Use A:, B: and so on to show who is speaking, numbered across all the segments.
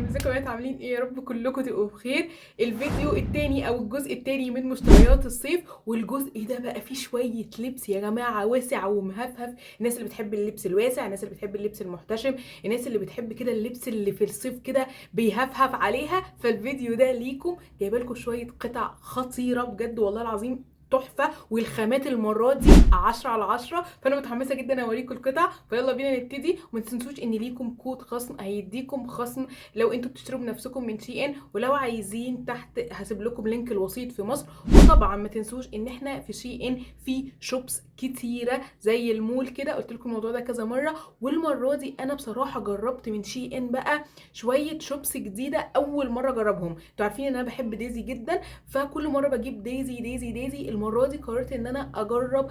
A: ازيكم يا بنات؟ عاملين ايه؟ يا رب كلكم تبقوا بخير. الفيديو التاني او الجزء التاني من مشتريات الصيف، والجزء ده بقى فيه شويه لبس يا جماعه واسع ومهفهف. الناس اللي بتحب اللبس الواسع، الناس اللي بتحب اللبس المحتشم، الناس اللي بتحب كده اللبس اللي في الصيف كده بيهفهف عليها، فالفيديو ده ليكم. جايبه لكم شويه قطع خطيره بجد والله العظيم، تحفه، والخامات المره دي 10/10. فانا متحمسه جدا اوريكم القطع، فيلا بينا نبتدي. وما تنسوش ان ليكم كود خصم هيديكم خصم لو انتوا بتشتروا بنفسكم من شي ان، ولو عايزين تحت هسيب لكم لينك الوسيط في مصر. وطبعا ما تنسوش ان احنا في شي ان في شوبس كتيره زي المول كده، قلت لكم الموضوع ده كذا مره، والمره دي انا بصراحه جربت من شي ان بقى شويه شوبس جديده اول مره اجربهم. انتوا عارفين ان انا بحب دايزي جدا، فكل مره بجيب دايزي دايزي دايزي. المره دي قررت ان انا اجرب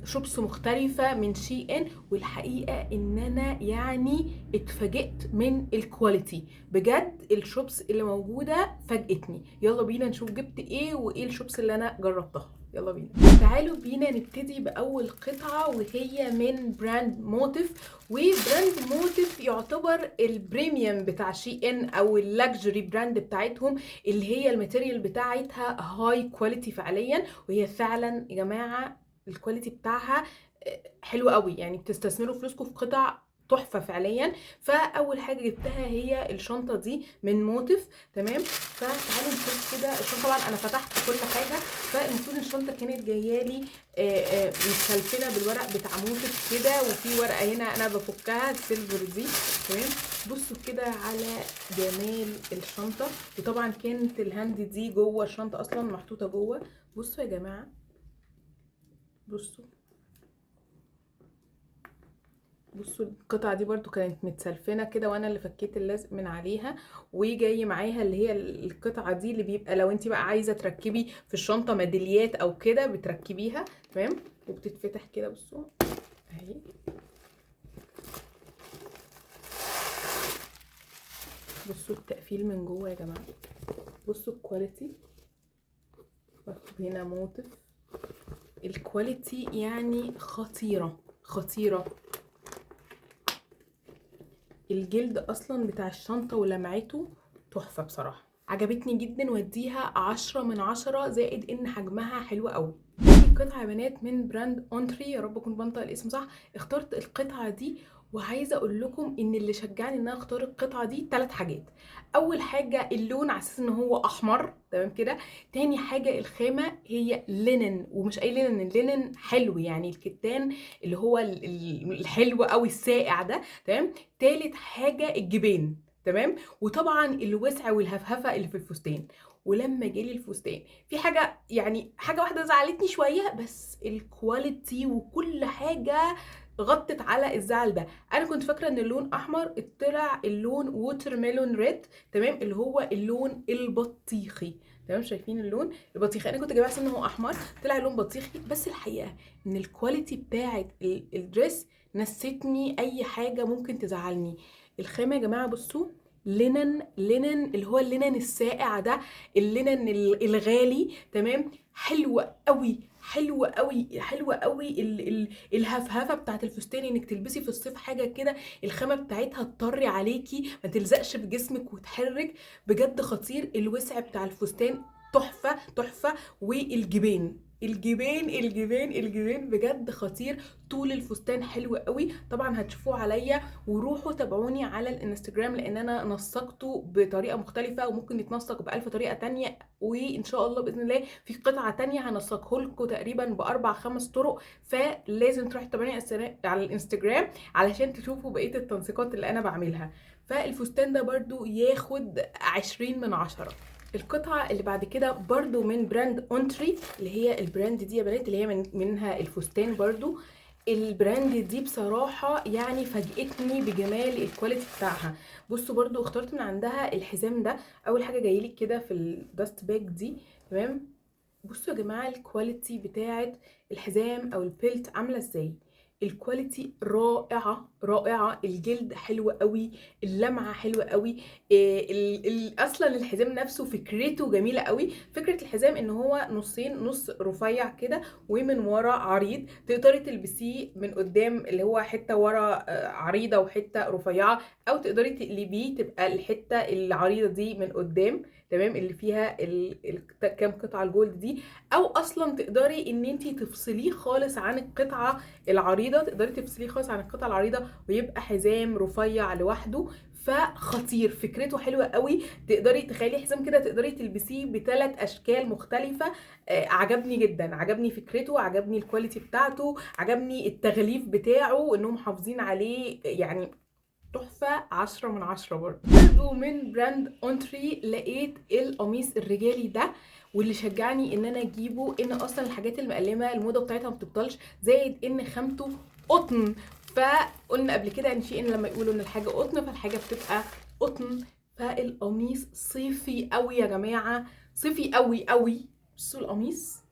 A: شوبس مختلفه من شي ان، والحقيقه ان انا يعني اتفاجئت من الكواليتي. بجد الشوبس اللي موجوده فاجئتني. يلا بينا نشوف جبت ايه وايه الشوبس اللي انا جربتها. يلا بينا، تعالوا بينا نبتدي باول قطعه، وهي من براند موتيف. وبراند موتيف يعتبر البريميوم بتاع شي ان او اللاكجري براند بتاعتهم، اللي هي الماتيريال بتاعتها هاي كواليتي فعليا. وهي فعلا يا جماعه الكواليتي بتاعها حلو قوي، يعني بتستثمروا فلوسكم في قطع تحفه فعليا. فاول حاجه جبتها هي الشنطه دي من موتيف، تمام. فتعالوا نشوف كده الشنطه. طبعا انا فتحت كل حاجه، فالمفروض الشنطه كانت جايه لي متسلفنه بالورق بتاع موتيف كده، وفي ورقه هنا انا بفكها السيلفر دي، تمام. بصوا كده على جمال الشنطه. وطبعا كانت الهاند دي جوه الشنطه اصلا محطوطه جوه. بصوا يا جماعه، بصوا بصوا القطعة دي برضو كانت متسلفنة كده، وانا اللي فكيت اللزق من عليها. وجاي معاها اللي هي القطعة دي اللي بيبقى لو انت بقى عايزة تركبي في الشنطة ميداليات او كده بتركبيها، تمام. وبتتفتح كده، بصوا اهي. بصوا التقفيل من جوه يا جماعة، بصوا الكواليتي، مكتوب هنا موتيف. الكواليتي يعني خطيرة خطيرة. الجلد اصلا بتاع الشنطة ولمعته تحفة بصراحة، عجبتني جدا، واديها 10/10، زائد ان حجمها حلو قوي. قطعة يا بنات من براند اونتري، يا رب اكون بنطق الاسم صح. اخترت القطعة دي، وعايزة اقول لكم ان اللي شجعني ان انا اختار القطعة دي 3 حاجات. اول حاجة اللون، على اساس ان هو احمر، تمام كده. تاني حاجة الخامة، هي لينن، ومش اي لينن، اللينن حلو يعني الكتان اللي هو الحلو قوي الساقع ده، تمام. تالت حاجة الجبين، تمام. وطبعا الوسع والهفهفة اللي في الفستان. ولما جالي الفستان في حاجة، يعني حاجة واحدة زعلتني شوية، بس الكواليتي وكل حاجة غطت على الزعل ده. انا كنت فاكره ان اللون احمر، طلع اللون ووتر ميلون ريد، تمام، اللي هو اللون البطيخي، تمام. شايفين اللون البطيخي؟ انا كنت جايبه ان هو احمر، طلع لون بطيخي. بس الحقيقه ان الكواليتي بتاعه الدريس نسيتني اي حاجه ممكن تزعلني. الخامه يا جماعه بصوا، لينن، لينن اللي هو اللينن الساقع ده، اللينن الغالي، تمام. حلوه قوي، حلوه قوي، حلوه قوي. الهفهفه بتاعت الفستان، انك تلبسي في الصيف حاجه كده الخامه بتاعتها تطري عليكي، ما تلزقش في جسمك وتحرك. بجد خطير. الوسع بتاع الفستان تحفه تحفه. والجبين، الجبين بجد خطير. طول الفستان حلو قوي. طبعا هتشوفوه عليا، وروحوا تابعوني على الانستجرام، لان انا نسقته بطريقه مختلفه، وممكن يتنسق بألف طريقه تانية. وان شاء الله باذن الله في قطعه تانية هنسقه لكم تقريبا باربع خمس طرق. فلازم تروحوا تابعوني على الانستجرام علشان تشوفوا بقيه التنسيقات اللي انا بعملها. فالفستان ده برضو ياخد 20/10. القطعة اللي بعد كده برضو من براند اونتري، اللي هي البراند دي يا بنات، اللي هي منها الفستان برضو. البراند دي بصراحة يعني فاجئتني بجمال الكواليتي بتاعها. بصوا برضو اخترت من عندها الحزام ده. اول حاجة جايلك كده في الداست باج دي، تمام. بصوا يا جماعة الكواليتي بتاعت الحزام او البيلت عاملة ازاي. الكواليتي رائعة رائعة. الجلد حلو قوي، اللمعة حلوة قوي. اصلا الحزام نفسه فكرته جميلة قوي. فكرة الحزام ان هو نصين، نص رفيع كده ومن ورا عريض، تقدري تلبسيه من قدام اللي هو حتة ورا عريضة وحتة رفيعة. او تقدري تقلبيه تبقى الحته العريضه دي من قدام، تمام، اللي فيها كام قطعه الجولد دي، او اصلا تقدري ان انت تفصليه خالص عن القطعه العريضه، تقدري تفصليه خالص عن القطعه العريضه ويبقى حزام رفيع لوحده. فخطير، فكرته حلوه قوي. تقدري تخيلي حزام كده تقدري تلبسيه بثلاث اشكال مختلفه. عجبني جدا، عجبني فكرته، عجبني الكواليتي بتاعته، عجبني التغليف بتاعه انهم محافظين عليه، يعني تحفة 10 من 10 برضو من براند اونتري. لقيت القميص الرجالي ده، واللي شجعني ان انا اجيبه ان اصلا الحاجات المقلمة الموضة بتاعتها ما بتبطلش، زائد ان خامته قطن. فقلنا قبل كده ان شيء، ان لما يقولوا ان الحاجة قطن فالحاجة بتبقى قطن. فالقميص صيفي قوي يا جماعة، صيفي قوي قوي. بصوا القميص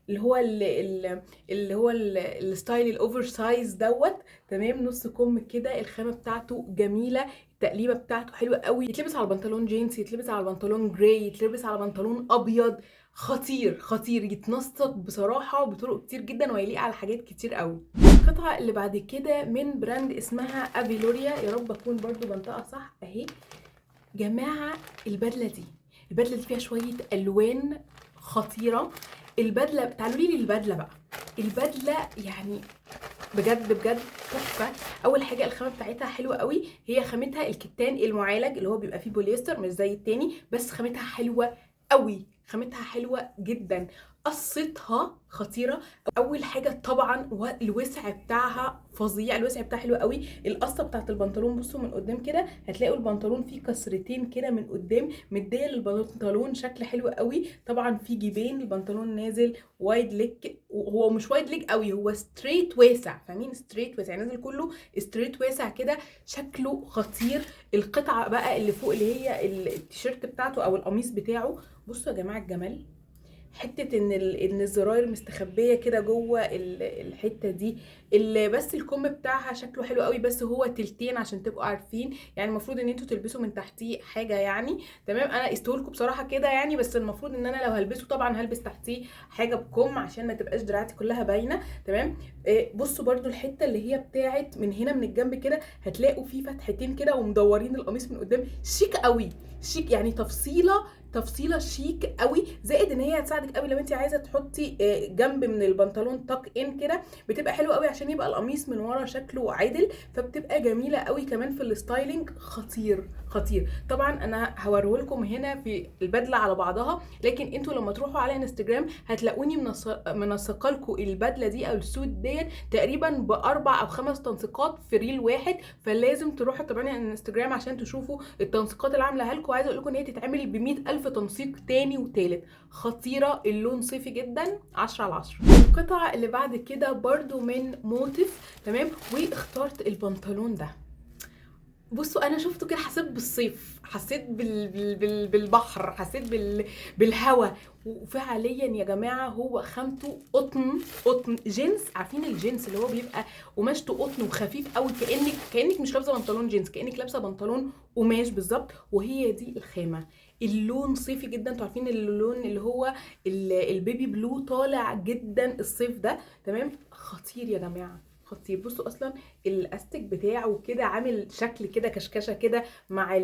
A: اللي هو الستايل الاوفر سايز دوت، تمام، نص كم كده، الخامه بتاعته جميله، التقليبه بتاعته حلوه قوي، يتلبس على بنطلون جينز، يتلبس على بنطلون جراي، يتلبس على بنطلون ابيض. خطير خطير، يتنسق بصراحه بطرق كتير جدا ويليق على حاجات كتير قوي. القطعه اللي بعد كده من براند اسمها افيلوريا، يا رب اكون برضو بنطقها صح اهي. جماعه البدله دي فيها شويه الوان خطيره. البدله، تعالوا لي البدله بقى، البدله يعني بجد بجد تحفه. اول حاجه الخامه بتاعتها حلوه قوي، هي خامتها الكتان المعالج اللي هو بيبقى فيه بوليستر مش زي التاني، بس خامتها حلوه قوي، خامتها حلوه جدا، قصتها خطيره. اول حاجه طبعا الوسع بتاعها فظيع، الوسع بتاعها حلو قوي. القصه بتاعت البنطلون بصوا من قدام كده هتلاقوا البنطلون فيه كسرتين كده من قدام، مديه للبنطلون شكل حلو قوي. طبعا في جيبين، البنطلون نازل وايد ليك، هو مش وايد ليك قوي، هو ستريت واسع، فاهمين؟ ستريت واسع، نازل كله ستريت واسع كده، شكله خطير. القطعه بقى اللي فوق اللي هي التيشيرت بتاعته او القميص بتاعه، بصوا يا جماعه الجمال، حته ان الزراير مستخبيه كده جوه الحته دي، اللي بس الكم بتاعها شكله حلو قوي، بس هو تلتين عشان تبقوا عارفين، يعني المفروض ان انتوا تلبسوا من تحتيه حاجه يعني، تمام. انا قستهولكوا بصراحه كده يعني، بس المفروض ان انا لو هلبسه طبعا هلبس تحتيه حاجه بكم عشان ما تبقاش دراعتي كلها باينه، تمام. بصوا برده الحته اللي هي بتاعت من هنا من الجنب كده هتلاقوا فيه فتحتين كده ومدورين القميص من قدام، شيك قوي، شيك يعني تفصيله شيك قوي. زائد ان هي هتساعدك قوي لو انت عايزه تحطي جنب من البنطلون تاك ان كده، بتبقى حلوه قوي عشان يبقى القميص من ورا شكله عدل، فبتبقى جميله قوي كمان في الستايلينج. خطير خطير. طبعا انا هوريه لكم هنا في البدله على بعضها، لكن انتوا لما تروحوا على انستجرام هتلاقوني منسقه لكم البدله دي او السوت ديت تقريبا باربع او خمس تنسيقات في ريل واحد، فلازم تروحوا تابعوني على الانستجرام عشان تشوفوا التنسيقات اللي عاملاها لكم. وعايزه اقول لكم ان هي تتعمل ب 100,000 تنسيق تاني وتالت. خطيره، اللون صيفي جدا، 10 على 10. القطعه اللي بعد كده برضو من موتيف، تمام، واخترت البنطلون ده. بصوا انا شفته كده حسيت بالصيف، حسيت بالبحر، حسيت بالهوا، وفعليا يا جماعه هو خامته قطن جينز. عارفين الجينز اللي هو بيبقى قماشته قطن وخفيف قوي، كانك مش لابسه بنطلون جينز، كانك لابسه بنطلون قماش بالظبط، وهي دي الخامه. اللون صيفي جدا، انتوا عارفين اللون اللي هو البيبي بلو طالع جدا الصيف ده، تمام. خطير يا جماعه خطير. بصوا اصلا الاستيك بتاعه كده عامل شكل كده كشكشه كده مع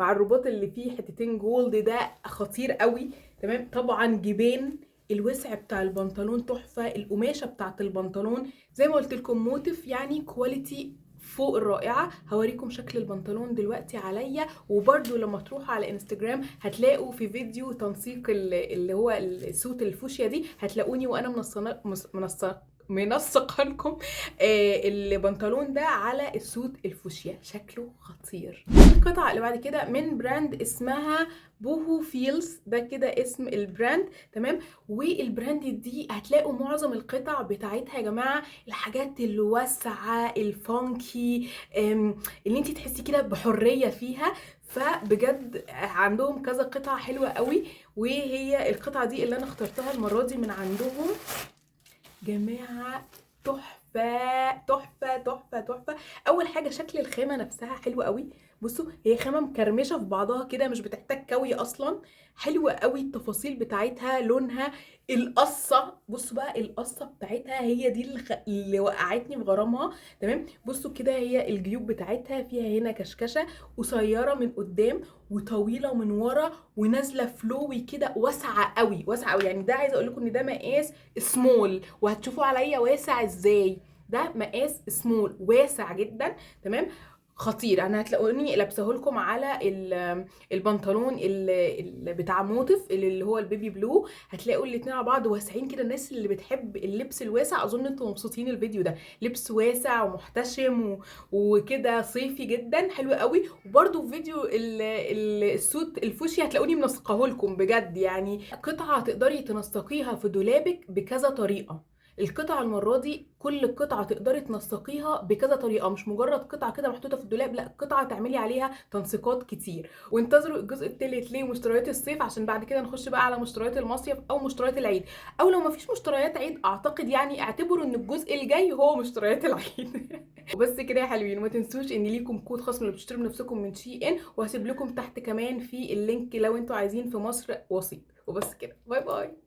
A: الرباط اللي فيه حتتين جولد، ده خطير قوي، تمام. طبعا جيبين، الوسع بتاع البنطلون تحفه، القماشه بتاعت البنطلون زي ما قلت لكم موتيف، يعني كواليتي فوق الرائعه. هوريكم شكل البنطلون دلوقتي عليا، وبرده لما تروحوا على انستجرام هتلاقوا في فيديو تنسيق اللي هو السوت الفوشيا دي، هتلاقوني وانا منسقه لكم البنطلون ده على السوت الفوشيا، شكله خطير. القطعه اللي بعد كده من براند اسمها بوهو فيلز، ده كده اسم البراند، تمام. والبراند دي هتلاقوا معظم القطع بتاعتها يا جماعه الحاجات الواسعه الفانكي، اللي انت تحسي كده بحريه فيها. فبجد عندهم كذا قطعه حلوه قوي، وهي القطعه دي اللي انا اخترتها المره دي من عندهم. جماعه تحفه تحفه تحفه تحفه. اول حاجه شكل الخامه نفسها حلو قوي، بصوا هي خامه مكرمشه في بعضها كده، مش بتحتاج كوي اصلا. حلوه قوي التفاصيل بتاعتها، لونها، القصه. بصوا بقى القصه بتاعتها هي دي اللي وقعتني في غرامها. تمام. بصوا كده هي الجيوب بتاعتها فيها هنا كشكشه قصيره من قدام وطويله من ورا ونازله فلوي كده، واسعه قوي واسعه قوي. يعني ده عايزه اقول لكم ان ده مقاس سمول، وهتشوفوا عليا واسع ازاي. ده مقاس سمول واسع جدا. تمام. خطير. انا هتلاقوني لابسه لكم على البنطلون بتاع موتف اللي هو البيبي بلو. هتلاقوا الاتنين على بعض واسعين كده. الناس اللي بتحب اللبس الواسع اظن انتم مبسوطين. الفيديو ده لبس واسع ومحتشم وكده صيفي جدا حلو قوي. وبرده فيديو السوت الفوشي هتلاقوني منسقاه لكم بجد. يعني قطعه تقدري تنسقيها في دولابك بكذا طريقه. القطعة المرة دي كل قطعة تقدري تنسقيها بكذا طريقة، مش مجرد قطعة كده محطوطة في الدولاب، لا قطعة تعملي عليها تنسيقات كتير. وانتظروا الجزء التالت لمشتريات الصيف، عشان بعد كده نخش بقى على مشتريات المصيف او مشتريات العيد. او لو مفيش مشتريات عيد اعتقد يعني اعتبروا ان الجزء الجاي هو مشتريات العيد. وبس كده يا حلوين. وما تنسوش ان ليكم كود خصم لو بتشتروا بنفسكم من شي ان، وهسيب لكم تحت كمان في اللينك لو انتوا عايزين في مصر وسيط. وبس كده، باي باي.